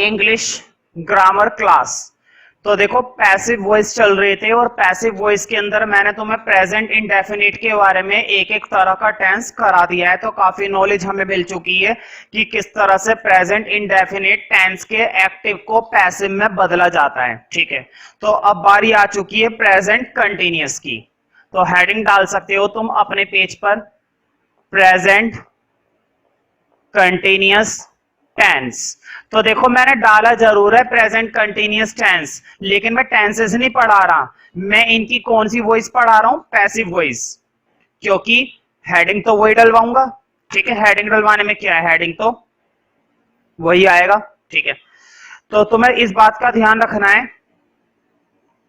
English grammar class. तो देखो passive voice चल रहे थे और पैसिव वॉइस के अंदर मैंने तुम्हें प्रेजेंट इंडेफिनिट के बारे में एक एक तरह का टेंस करा दिया है, तो काफी नॉलेज हमें मिल चुकी है कि किस तरह से प्रेजेंट इंडेफिनिट टेंस के एक्टिव को पैसिव में बदला जाता है। ठीक है, तो अब बारी आ चुकी है प्रेजेंट कंटिन्यूअस की। तो हेडिंग डाल सकते हो तुम अपने पेज पर, प्रेजेंट कंटिन्यूअस टेंस। तो देखो मैंने डाला जरूर है प्रेजेंट कंटिन्यूअस टेंस, लेकिन मैं टेंसेस नहीं पढ़ा रहा, मैं इनकी कौन सी वॉइस पढ़ा रहा हूं, पैसिव वॉइस, क्योंकि हेडिंग तो वही डलवाऊंगा। ठीक है, हेडिंग डलवाने में क्या है, हेडिंग तो वही आएगा। ठीक है, तो तुम्हें इस बात का ध्यान रखना है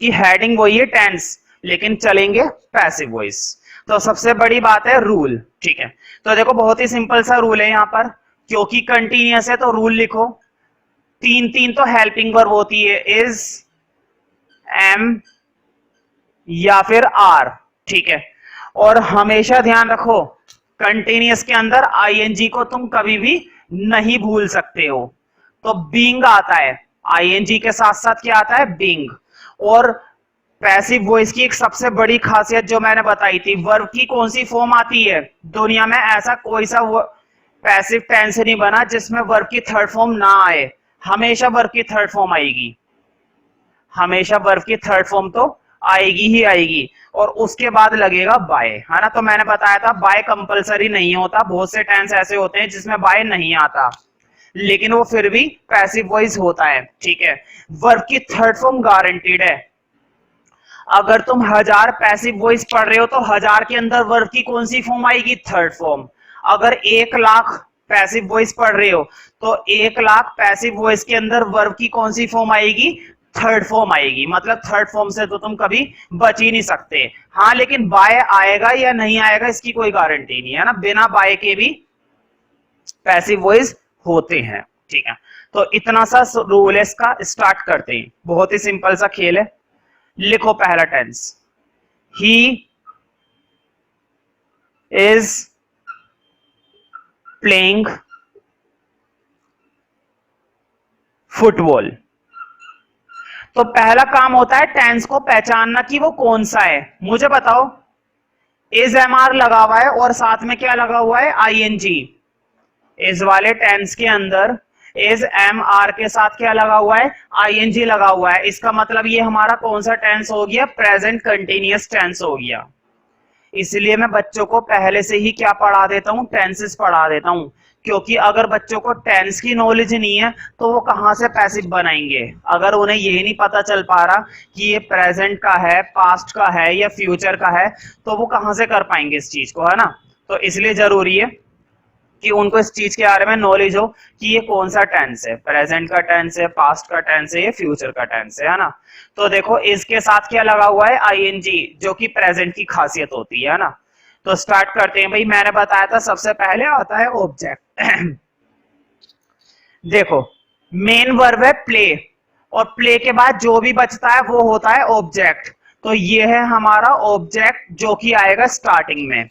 कि हेडिंग वही है टेंस, लेकिन चलेंगे पैसिव वॉइस। तो सबसे बड़ी बात है रूल। ठीक है, तो देखो बहुत ही सिंपल सा रूल है यहाँ पर, क्योंकि कंटिन्यूअस है तो रूल लिखो, तीन तीन तो हेल्पिंग वर्ब होती है, इज, एम या फिर आर। ठीक है, और हमेशा ध्यान रखो कंटिन्यूअस के अंदर आईएनजी को तुम कभी भी नहीं भूल सकते हो। तो बीइंग आता है, आईएनजी के साथ साथ क्या आता है, बीइंग। और पैसिव वॉइस की एक सबसे बड़ी खासियत जो मैंने बताई थी, वर्ब की कौन सी फॉर्म आती है, दुनिया में ऐसा कोई सा पैसिव टेंस नहीं बना जिसमें वर्ब की थर्ड फॉर्म ना आए, हमेशा वर्ब की थर्ड फॉर्म आएगी, हमेशा वर्ब की थर्ड फॉर्म तो आएगी ही आएगी, और उसके बाद लगेगा बाय, है ना। तो मैंने बताया था बाय कंपलसरी नहीं होता, बहुत से टेंस ऐसे होते हैं जिसमें बाय नहीं आता, लेकिन वो फिर भी पैसिव वॉइस होता है। ठीक है, वर्ब की थर्ड फॉर्म गारंटीड है। अगर तुम 1000 पैसिव वॉइस पढ़ रहे हो तो 1000 के अंदर वर्ब की कौन सी फॉर्म आएगी, थर्ड फॉर्म। अगर 1,00,000 पैसिव वॉइस पढ़ रहे हो तो 1,00,000 पैसिव वॉइस के अंदर वर्ब की कौन सी फॉर्म आएगी, थर्ड फॉर्म आएगी। मतलब थर्ड फॉर्म से तो तुम कभी बच ही नहीं सकते। हाँ, लेकिन बाय आएगा या नहीं आएगा इसकी कोई गारंटी नहीं है ना, बिना बाय के भी पैसिव वॉइस होते हैं। ठीक है, तो इतना सा रूल है इसका, स्टार्ट करते हैं। बहुत ही सिंपल सा खेल है। लिखो पहला tense, he is playing football. तो पहला काम होता है टेंस को पहचानना कि वो कौन सा है। मुझे बताओ, इज एमआर लगा हुआ है और साथ में क्या लगा हुआ है, आईएनजी। इस वाले टेंस के अंदर इज एम आर के साथ क्या लगा हुआ है, आईएनजी लगा हुआ है। इसका मतलब ये हमारा कौन सा टेंस हो गया, प्रेजेंट कंटिन्यूअस टेंस हो गया। इसलिए मैं बच्चों को पहले से ही क्या पढ़ा देता हूं, टेंसेस पढ़ा देता हूं, क्योंकि अगर बच्चों को टेंस की नॉलेज नहीं है तो वो कहां से पैसिव बनाएंगे। अगर उन्हें ये नहीं पता चल पा रहा कि ये प्रेजेंट का है, पास्ट का है या फ्यूचर का है, तो वो कहां से कर पाएंगे इस चीज को, है ना। तो इसलिए जरूरी है कि उनको इस चीज के बारे में नॉलेज हो कि ये कौन सा टेंस है, प्रेजेंट का टेंस है, पास्ट का टेंस है, या फ्यूचर का टेंस है ना। तो देखो इसके साथ क्या लगा हुआ है, आईएनजी, जो कि प्रेजेंट की खासियत होती है ना। तो स्टार्ट करते हैं भाई। मैंने बताया था सबसे पहले आता है ऑब्जेक्ट। देखो मेन वर्ब है प्ले, और प्ले के बाद जो भी बचता है वो होता है ऑब्जेक्ट। तो ये है हमारा ऑब्जेक्ट जो कि आएगा स्टार्टिंग में।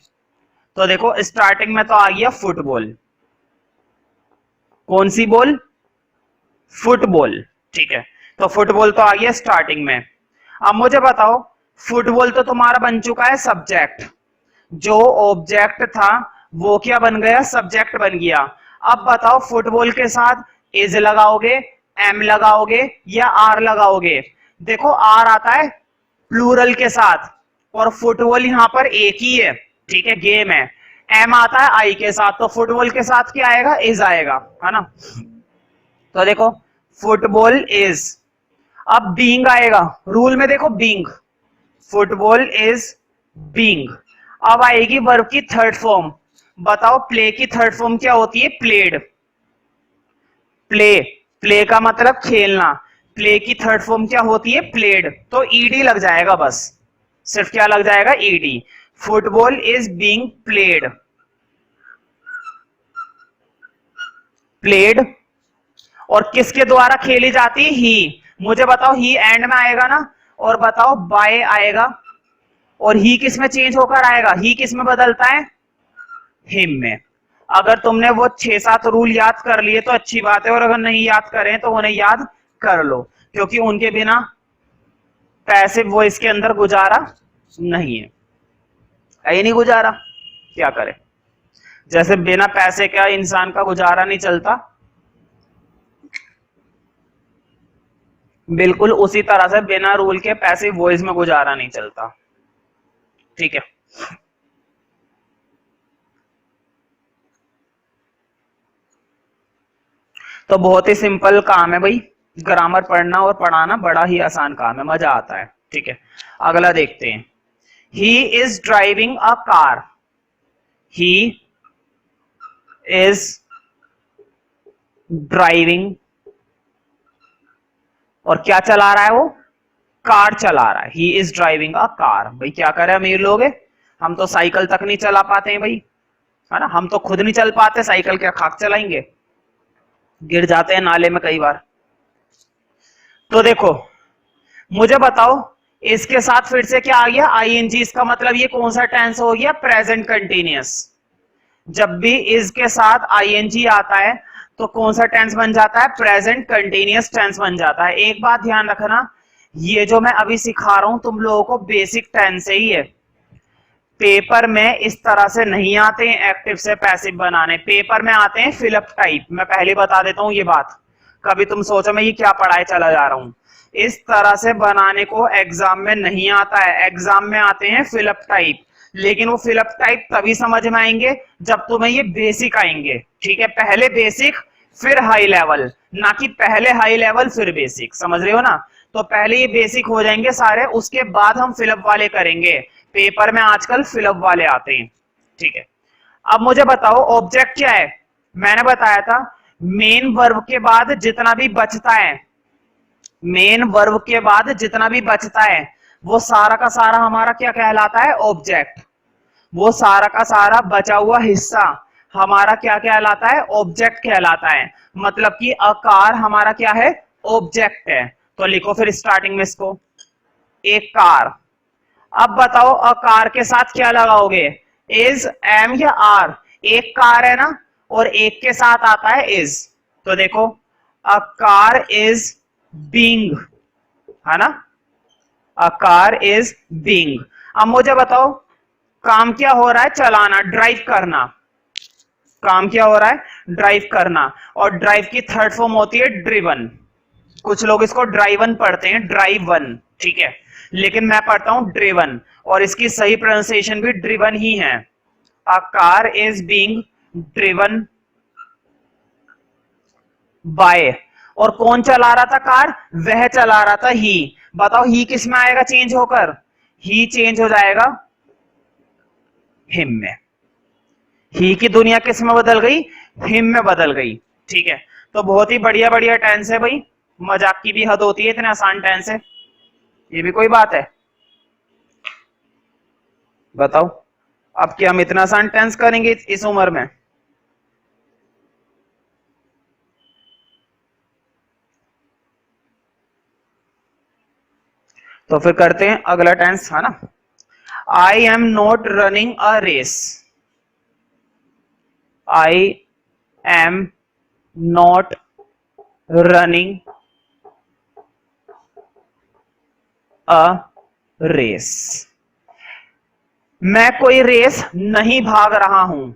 तो देखो स्टार्टिंग में तो आ गया फुटबॉल। कौन सी बॉल, फुटबॉल। ठीक है, तो फुटबॉल तो आ गया स्टार्टिंग में। अब मुझे बताओ, फुटबॉल तो तुम्हारा बन चुका है सब्जेक्ट, जो ऑब्जेक्ट था वो क्या बन गया, सब्जेक्ट बन गया। अब बताओ फुटबॉल के साथ इज लगाओगे, एम लगाओगे या आर लगाओगे। देखो आर आता है प्लूरल के साथ, और फुटबॉल यहां पर एक ही है, ठीक है, गेम है। एम आता है आई के साथ, तो फुटबॉल के साथ क्या आएगा, इज आएगा, है ना। तो देखो फुटबॉल इज, अब बीइंग आएगा, रूल में देखो बीइंग, फुटबॉल इज बीइंग। अब आएगी वर्ब की थर्ड फॉर्म। बताओ प्ले की थर्ड फॉर्म क्या होती है, प्लेड। प्ले, प्ले का मतलब खेलना, प्ले की थर्ड फॉर्म क्या होती है, प्लेड। तो ईडी लग जाएगा, बस सिर्फ क्या लग जाएगा, ED. Football is being played, played. और किसके द्वारा खेली जाती है, ही। मुझे बताओ ही एंड में आएगा ना, और बताओ बाय आएगा, और ही किस में चेंज होकर आएगा, ही किस में बदलता है, हिम में। अगर तुमने वो 6-7 रूल याद कर लिए तो अच्छी बात है, और अगर नहीं याद करें तो उन्हें याद कर लो, क्योंकि उनके बिना पैसिव वॉइस के अंदर गुजारा नहीं है, नहीं गुजारा, क्या करे। जैसे बिना पैसे का इंसान का गुजारा नहीं चलता, बिल्कुल उसी तरह से बिना रूल के पैसिव वॉइस में गुजारा नहीं चलता। ठीक है, तो बहुत ही सिंपल काम है भाई, ग्रामर पढ़ना और पढ़ाना बड़ा ही आसान काम है, मजा आता है। ठीक है, अगला देखते हैं। He is driving a car, he is driving, और क्या चला रहा है वो, कार चला रहा है। He is driving a car, भाई क्या करें अमीर लोग, हम तो साइकिल तक नहीं चला पाते हैं भाई, है ना, हम तो खुद नहीं चल पाते, साइकिल क्या खाक चलाएंगे, गिर जाते हैं नाले में कई बार। तो देखो मुझे बताओ, इसके साथ फिर से क्या आ गया, आईएनजी, इसका मतलब ये कौन सा टेंस हो गया, प्रेजेंट कंटीन्यूअस। जब भी इज के साथ आईएनजी आता है तो कौन सा टेंस बन जाता है, प्रेजेंट कंटीन्यूअस टेंस बन जाता है। एक बात ध्यान रखना, ये जो मैं अभी सिखा रहा हूं तुम लोगों को बेसिक टेंस ही है, पेपर में इस तरह से नहीं आते हैं एक्टिव से पैसिव बनाने, पेपर में आते हैं फिलअप टाइप। मैं पहले बता देता हूं ये बात, कभी तुम सोचो मैं ये क्या पढ़ाए चला जा रहा हूं, इस तरह से बनाने को एग्जाम में नहीं आता है, एग्जाम में आते हैं फिलअप टाइप। लेकिन वो फिलअप टाइप तभी समझ में आएंगे जब तुम्हें ये बेसिक आएंगे। ठीक है, पहले बेसिक फिर हाई लेवल, ना कि पहले हाई लेवल फिर बेसिक, समझ रहे हो ना। तो पहले ये बेसिक हो जाएंगे सारे, उसके बाद हम फिलअप वाले करेंगे, पेपर में आजकल फिलअप वाले आते हैं। ठीक है, अब मुझे बताओ ऑब्जेक्ट क्या है, मैंने बताया था मेन वर्ब के बाद जितना भी बचता है, मेन वर्ब के बाद जितना भी बचता है वो सारा का सारा हमारा क्या कहलाता है, ऑब्जेक्ट। वो सारा का सारा बचा हुआ हिस्सा हमारा क्या कहलाता है, ऑब्जेक्ट कहलाता है। मतलब कि अकार हमारा क्या है, ऑब्जेक्ट है। तो लिखो फिर स्टार्टिंग में इसको, एक कार। अब बताओ अकार के साथ क्या लगाओगे, इज, एम या आर। एक कार है ना, और एक के साथ आता है इज, तो देखो अ कार इज बीइंग, है ना, अ कार इज बीइंग। अब मुझे बताओ काम क्या हो रहा है, चलाना, ड्राइव करना, काम क्या हो रहा है, ड्राइव करना। और ड्राइव की थर्ड फॉर्म होती है ड्रिवन, कुछ लोग इसको ड्राइवन पढ़ते हैं, ड्राइव वन, ठीक है, लेकिन मैं पढ़ता हूं ड्रिवन, और इसकी सही प्रोनाउंसिएशन भी ड्रिवन ही है। A car is being driven by, और कौन चला रहा था कार, वह चला रहा था ही। बताओ ही किस में आएगा चेंज होकर, ही चेंज हो जाएगा हिम में, ही की दुनिया किस में बदल गई, हिम में बदल गई। ठीक है, तो बहुत ही बढ़िया बढ़िया टेंस है भाई, मजाक की भी हद होती है, इतने आसान टेंस है, ये भी कोई बात है, बताओ अब क्या हम इतना आसान टेंस करेंगे इस उम्र में। तो फिर करते हैं अगला टेंस, है ना। I am not running a race, I am not running a race, मैं कोई रेस नहीं भाग रहा हूं,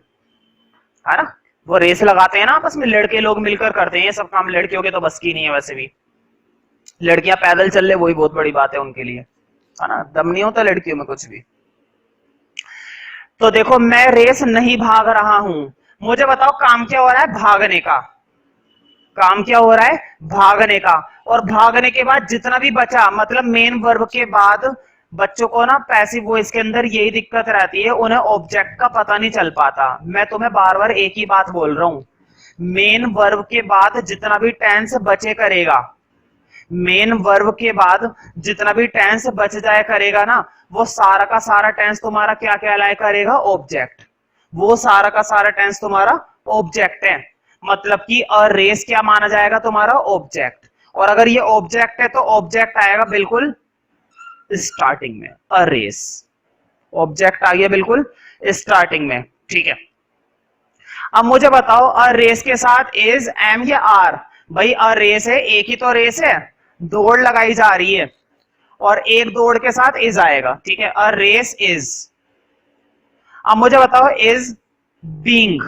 है ना। वो रेस लगाते हैं ना आपस में, लड़के लोग मिलकर करते हैं ये सब काम, लड़कियों के तो बस की नहीं है, वैसे भी लड़कियां पैदल चल ले वही बहुत बड़ी बात है उनके लिए, है ना, दम नहीं होता लड़कियों में कुछ भी। तो देखो मैं रेस नहीं भाग रहा हूं, मुझे बताओ काम क्या हो रहा है, भागने का, काम क्या हो रहा है, भागने का। और भागने के बाद जितना भी बचा, मतलब मेन वर्ब के बाद बच्चों को ना पैसिव वॉइस के अंदर यही दिक्कत रहती है, उन्हें ऑब्जेक्ट का पता नहीं चल पाता। मैं तुम्हें बार बार एक ही बात बोल रहा हूं, मेन वर्ब के बाद जितना भी टेंस बचे करेगा, मेन वर्ब के बाद जितना भी टेंस बच जाए करेगा ना, वो सारा का सारा टेंस तुम्हारा क्या कहलाया करेगा, ऑब्जेक्ट। वो सारा का सारा टेंस तुम्हारा ऑब्जेक्ट है, मतलब कि अ रेस क्या माना जाएगा तुम्हारा, ऑब्जेक्ट। और अगर ये ऑब्जेक्ट है तो ऑब्जेक्ट आएगा बिल्कुल स्टार्टिंग में, अ रेस, ऑब्जेक्ट आ गया बिल्कुल स्टार्टिंग में। ठीक है, अब मुझे बताओ अ रेस के साथ इज, एम या आर? भाई अ रेस है, एक ही तो रेस है, दौड़ लगाई जा रही है और एक दौड़ के साथ इज आएगा, ठीक है, अ रेस इज। अब मुझे बताओ इज बीइंग,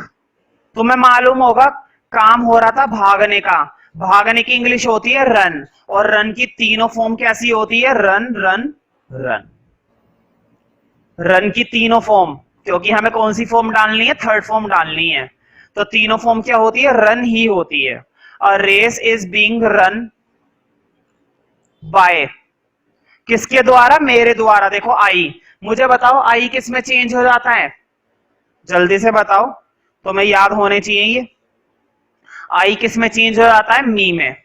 तुम्हें मालूम होगा काम हो रहा था भागने का, भागने की इंग्लिश होती है रन, और रन की तीनों फॉर्म कैसी होती है? Run run run. रन की तीनों फॉर्म, क्योंकि हमें कौन सी फॉर्म डालनी है? थर्ड फॉर्म डालनी है, तो तीनों फॉर्म क्या होती है? रन ही होती है। A race is being run by, किसके द्वारा? मेरे द्वारा। देखो आई, मुझे बताओ आई किस में चेंज हो जाता है? जल्दी से बताओ, तुम्हें याद होने चाहिए ये। आई किस में चेंज हो जाता है? मी में।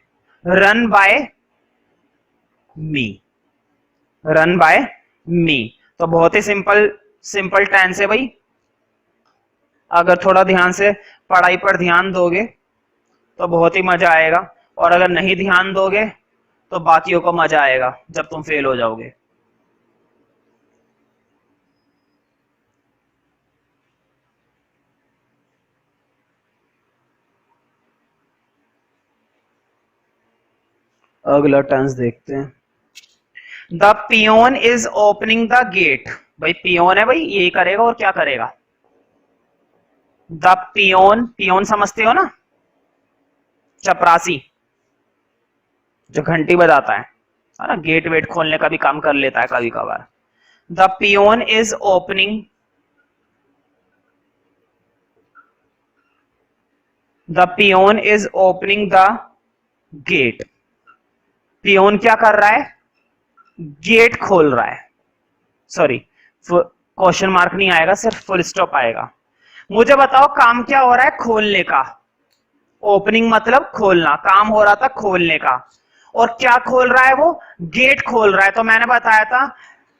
Run by me, run by me. तो बहुत ही सिंपल सिंपल टेंस है भाई, अगर थोड़ा ध्यान से पढ़ाई पर ध्यान दोगे तो बहुत ही मजा आएगा, और अगर नहीं ध्यान दोगे तो बाकियों को मजा आएगा जब तुम फेल हो जाओगे। अगला टेंस देखते हैं। The peon is opening the gate, भाई पियोन है भाई, ये करेगा और क्या करेगा? द पियोन, पियोन समझते हो ना, चपरासी जो घंटी बजाता है ना, गेट वेट खोलने का भी काम कर लेता है कभी कभार। The peon is opening, the peon is opening the gate, peon क्या कर रहा है? गेट खोल रहा है। सॉरी, क्वेश्चन मार्क नहीं आएगा, सिर्फ फुल स्टॉप आएगा। मुझे बताओ काम क्या हो रहा है? खोलने का। ओपनिंग मतलब खोलना, काम हो रहा था खोलने का, और क्या खोल रहा है वो? गेट खोल रहा है। तो मैंने बताया था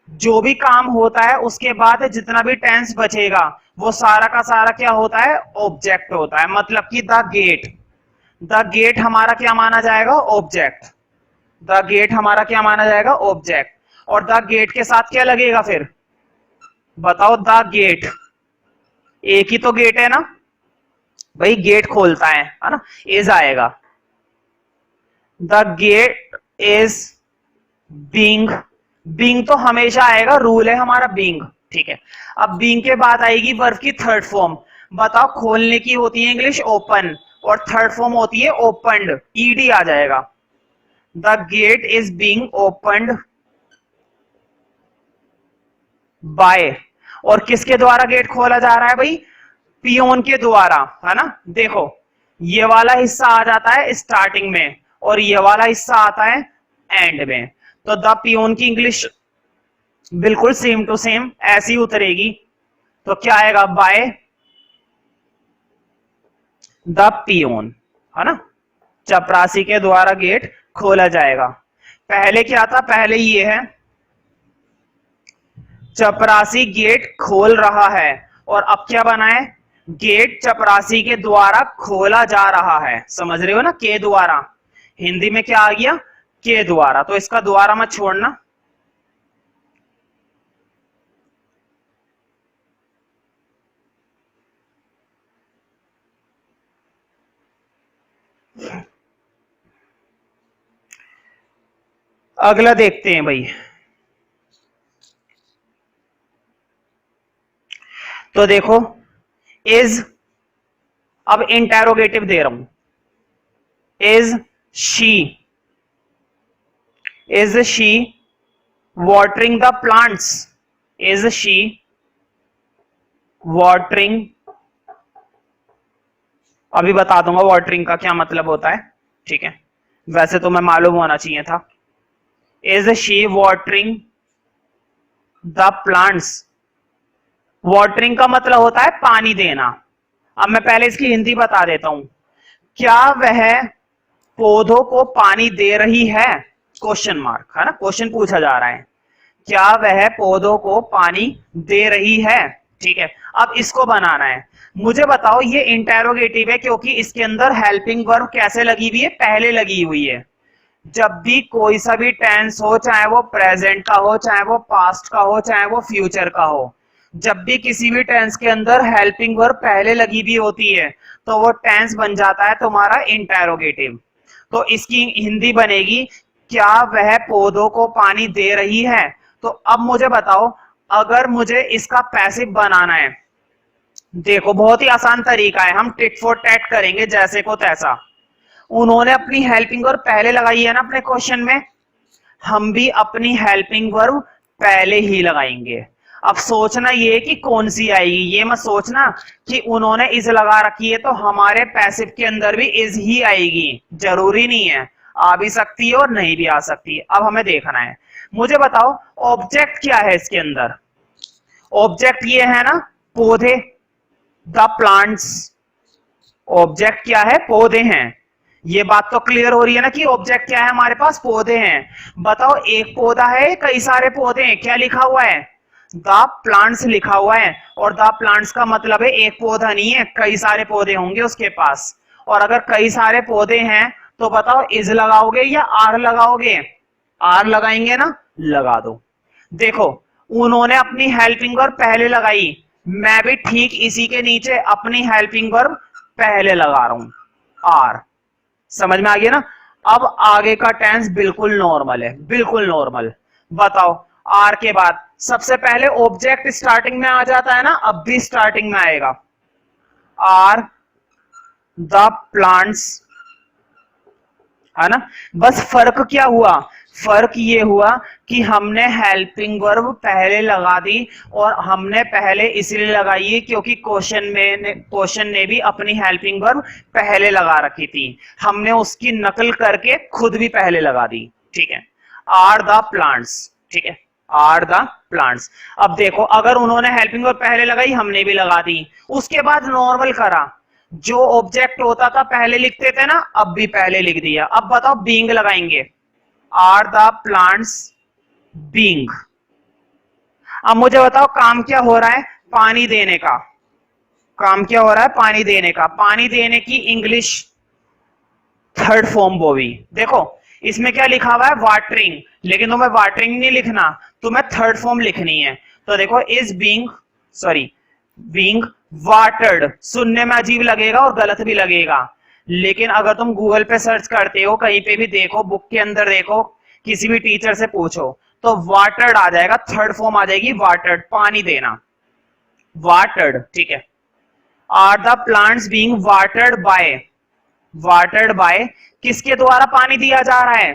जो भी काम होता है उसके बाद जितना भी टेंस बचेगा वो सारा का सारा क्या होता है? ऑब्जेक्ट होता है। मतलब कि द गेट, द गेट हमारा क्या माना जाएगा? ऑब्जेक्ट। द गेट हमारा क्या माना जाएगा? ऑब्जेक्ट। और द गेट के साथ क्या लगेगा फिर? बताओ, द गेट, एक ही तो गेट है ना भाई, गेट खोलता है ना, इज आएगा। The gate is being, being तो हमेशा आएगा, रूल है हमारा बीइंग, ठीक है। अब बीइंग के बाद आएगी वर्ब की थर्ड फॉर्म। बताओ, खोलने की होती है इंग्लिश ओपन, और थर्ड फॉर्म होती है ओपन्ड, ईडी आ जाएगा। The gate is being opened by, और किसके द्वारा गेट खोला जा रहा है भाई? पियोन के द्वारा, है ना। देखो ये वाला हिस्सा आ जाता है स्टार्टिंग में, और ये वाला हिस्सा आता है एंड में। तो द पियोन की इंग्लिश बिल्कुल सेम टू सेम ऐसी उतरेगी। तो क्या आएगा? बाय द पियोन, है ना, चपरासी के द्वारा गेट खोला जाएगा। पहले क्या था? पहले ये है चपरासी गेट खोल रहा है, और अब क्या बना है? गेट चपरासी के द्वारा खोला जा रहा है। समझ रहे हो ना, के द्वारा। हिंदी में क्या आ गया? के द्वारा। तो इसका द्वारा मत छोड़ना। अगला देखते हैं भाई। तो देखो इज, अब इंटेरोगेटिव दे रहा हूं। Is she watering the plants? Is she watering? अभी बता दूंगा watering का क्या मतलब होता है, ठीक है, वैसे तो मैं मालूम होना चाहिए था। Is she watering the plants? watering का मतलब होता है पानी देना। अब मैं पहले इसकी हिंदी बता देता हूं। क्या वह पौधों को पानी दे रही है? क्वेश्चन मार्क, है ना, क्वेश्चन पूछा जा रहा है। क्या वह पौधों को पानी दे रही है? ठीक है, अब इसको बनाना है। मुझे बताओ, ये इंटेरोगेटिव है क्योंकि इसके अंदर हेल्पिंग वर्ब कैसे लगी हुई है? पहले लगी हुई है। जब भी कोई सा भी टेंस हो, चाहे वो प्रेजेंट का हो, चाहे वो पास्ट का हो, चाहे वो फ्यूचर का हो, जब भी किसी भी टेंस के अंदर हेल्पिंग वर्ब पहले लगी भी होती है तो वो टेंस बन जाता है तुम्हारा इंटेरोगेटिव। तो इसकी हिंदी बनेगी, क्या वह पौधों को पानी दे रही है। तो अब मुझे बताओ, अगर मुझे इसका पैसिव बनाना है, देखो बहुत ही आसान तरीका है, हम टिट फॉर टैट करेंगे जैसे को तैसा। उन्होंने अपनी हेल्पिंग वर्ब पहले लगाई है ना अपने क्वेश्चन में, हम भी अपनी हेल्पिंग वर्ब पहले ही लगाएंगे। अब सोचना ये कि कौन सी आएगी, ये मत सोचना कि उन्होंने इज लगा रखी है तो हमारे पैसिव के अंदर भी इज ही आएगी, जरूरी नहीं है, आ भी सकती है और नहीं भी आ सकती है। अब हमें देखना है, मुझे बताओ ऑब्जेक्ट क्या है इसके अंदर। ऑब्जेक्ट ये है ना पौधे, द प्लांट्स। ऑब्जेक्ट क्या है, पौधे हैं। ये बात तो क्लियर हो रही है ना कि ऑब्जेक्ट क्या है, हमारे पास पौधे हैं। बताओ एक पौधा है कई सारे पौधे हैं, क्या लिखा हुआ है, द प्लांट्स लिखा हुआ है। और द प्लांट्स का मतलब है एक पौधा नहीं है, कई सारे पौधे होंगे उसके पास। और अगर कई सारे पौधे हैं तो बताओ इज लगाओगे या आर लगाओगे, आर लगाएंगे ना, लगा दो। देखो उन्होंने अपनी हेल्पिंग वर्ब पहले लगाई, मैं भी ठीक इसी के नीचे अपनी हेल्पिंग वर्ब पहले लगा रहा हूं, आर। समझ में आ गया ना। अब आगे का टेंस बिल्कुल नॉर्मल है, बिल्कुल नॉर्मल। बताओ आर के बाद सबसे पहले ऑब्जेक्ट स्टार्टिंग में आ जाता है ना, अब भी स्टार्टिंग में आएगा, आर द प्लांट्स, है ना। बस फर्क क्या हुआ, फर्क ये हुआ कि हमने हेल्पिंग वर्ब पहले लगा दी, और हमने पहले इसलिए लगाई है क्योंकि क्वेश्चन ने भी अपनी हेल्पिंग वर्ब पहले लगा रखी थी, हमने उसकी नकल करके खुद भी पहले लगा दी। ठीक है, आर द प्लांट्स, ठीक है, आर द प्लांट्स। अब देखो अगर उन्होंने हेल्पिंग वर्ब पहले लगाई, हमने भी लगा दी, उसके बाद नॉर्मल करा, जो ऑब्जेक्ट होता था पहले लिखते थे ना, अब भी पहले लिख दिया। अब बताओ बीइंग लगाएंगे, आर द प्लांट्स बीइंग। अब मुझे बताओ काम क्या हो रहा है, पानी देने का। काम क्या हो रहा है, पानी देने का। पानी देने की इंग्लिश थर्ड फॉर्म वो भी देखो, इसमें क्या लिखा हुआ है, वाटरिंग, लेकिन तुम्हें वाटरिंग नहीं लिखना, तुम्हें थर्ड फॉर्म लिखनी है। तो देखो is being, sorry being watered. सुनने में अजीब लगेगा और गलत भी लगेगा, लेकिन अगर तुम गूगल पे सर्च करते हो, कहीं पे भी देखो, बुक के अंदर देखो, किसी भी टीचर से पूछो, तो वाटर्ड आ जाएगा, थर्ड फॉर्म आ जाएगी वाटर्ड, पानी देना, वाटर्ड। ठीक है, are the plants being watered by, watered by किसके द्वारा पानी दिया जा रहा है,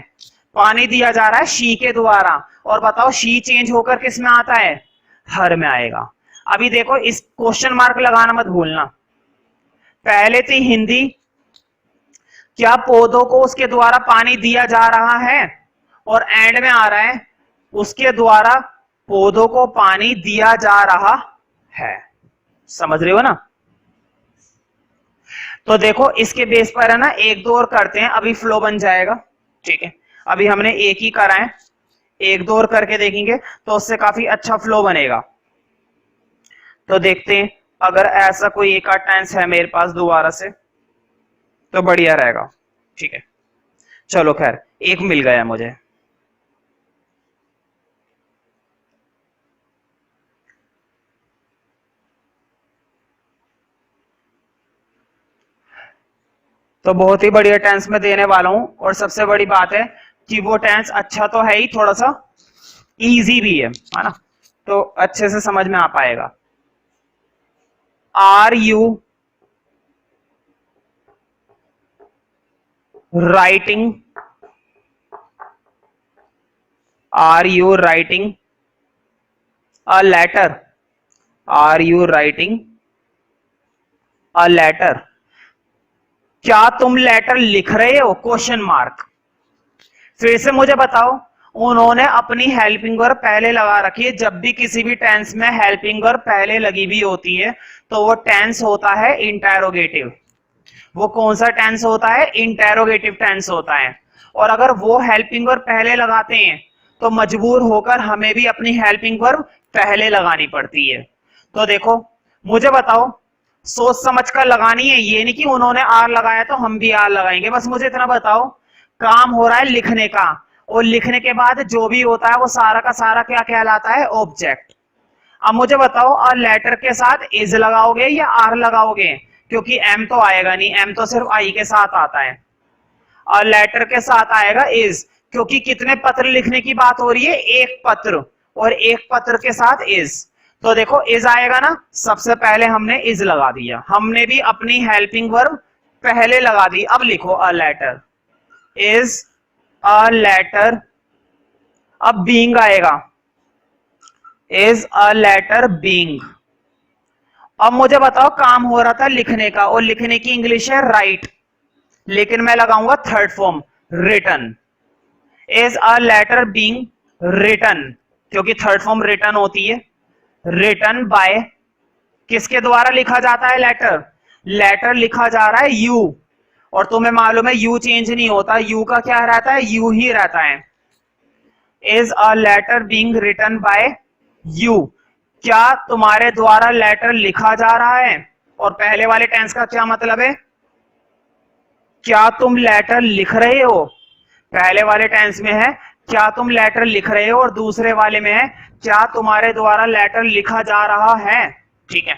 पानी दिया जा रहा है शी के द्वारा। और बताओ शी चेंज होकर किस में आता है, हर में आएगा। अभी देखो इस क्वेश्चन मार्क लगाना मत भूलना, पहले थी हिंदी, क्या पौधों को उसके द्वारा पानी दिया जा रहा है, और एंड में आ रहा है उसके द्वारा पौधों को पानी दिया जा रहा है। समझ रहे हो ना। तो देखो इसके बेस पर है ना, एक दो और करते हैं, अभी फ्लो बन जाएगा। ठीक है, अभी हमने एक ही करा है, एक दो और करके देखेंगे तो उससे काफी अच्छा फ्लो बनेगा। तो देखते हैं, अगर ऐसा कोई एक आध टेंस है मेरे पास दोबारा से तो बढ़िया रहेगा। ठीक है, चलो खैर एक मिल गया मुझे। तो बहुत ही बढ़िया टेंस में देने वाला हूं, और सबसे बड़ी बात है कि वो टेंस अच्छा तो है ही, थोड़ा सा इजी भी है ना, तो अच्छे से समझ में आ पाएगा। Are you writing, are you writing a letter, are you writing a letter, क्या तुम लेटर लिख रहे हो, क्वेश्चन मार्क। फिर से मुझे बताओ, उन्होंने अपनी हेल्पिंग वर्ब पहले लगा रखी है, जब भी किसी भी टेंस में हेल्पिंग वर्ब पहले लगी भी होती है तो वो टेंस होता है इंटेरोगेटिव। वो कौन सा टेंस होता है, इंटेरोगेटिव टेंस होता है। और अगर वो हेल्पिंग वर्ब पहले लगाते हैं तो मजबूर होकर हमें भी अपनी हेल्पिंग वर्ब पहले लगानी पड़ती है। तो देखो मुझे बताओ, सोच समझ कर लगानी है, ये नहीं कि उन्होंने आर लगाया तो हम भी आर लगाएंगे। बस मुझे इतना बताओ, काम हो रहा है लिखने का, और लिखने के बाद जो भी होता है वो सारा का सारा क्या कहलाता है, ऑब्जेक्ट। अब मुझे बताओ अ लेटर के साथ इज लगाओगे या आर लगाओगे, क्योंकि एम तो आएगा नहीं, एम तो सिर्फ आई के साथ आता है। अ लेटर के साथ आएगा इज, क्योंकि कितने पत्र लिखने की बात हो रही है, एक पत्र, और एक पत्र के साथ इज, तो देखो इज आएगा ना, सबसे पहले हमने इज लगा दिया, हमने भी अपनी हेल्पिंग वर्ब पहले लगा दी। अब लिखो a letter, is a letter, अब बीइंग आएगा, इज अ लेटर बीइंग। अब मुझे बताओ काम हो रहा था लिखने का, और लिखने की इंग्लिश है राइट, लेकिन मैं लगाऊंगा third form written. Is a letter being written, क्योंकि थर्ड फॉर्म रिटन होती है। रिटन बाय, किसके द्वारा लिखा जाता है लेटर, लेटर लिखा जा रहा है यू, और तुम्हें मालूम है यू चेंज नहीं होता, यू का क्या रहता है, यू ही रहता है। Is a letter being written by you, क्या तुम्हारे द्वारा लेटर लिखा जा रहा है, और पहले वाले टेंस का क्या मतलब है, क्या तुम लेटर लिख रहे हो, पहले वाले टेंस में है क्या तुम लेटर लिख रहे हो, और दूसरे वाले में है क्या तुम्हारे द्वारा लेटर लिखा जा रहा है। ठीक है,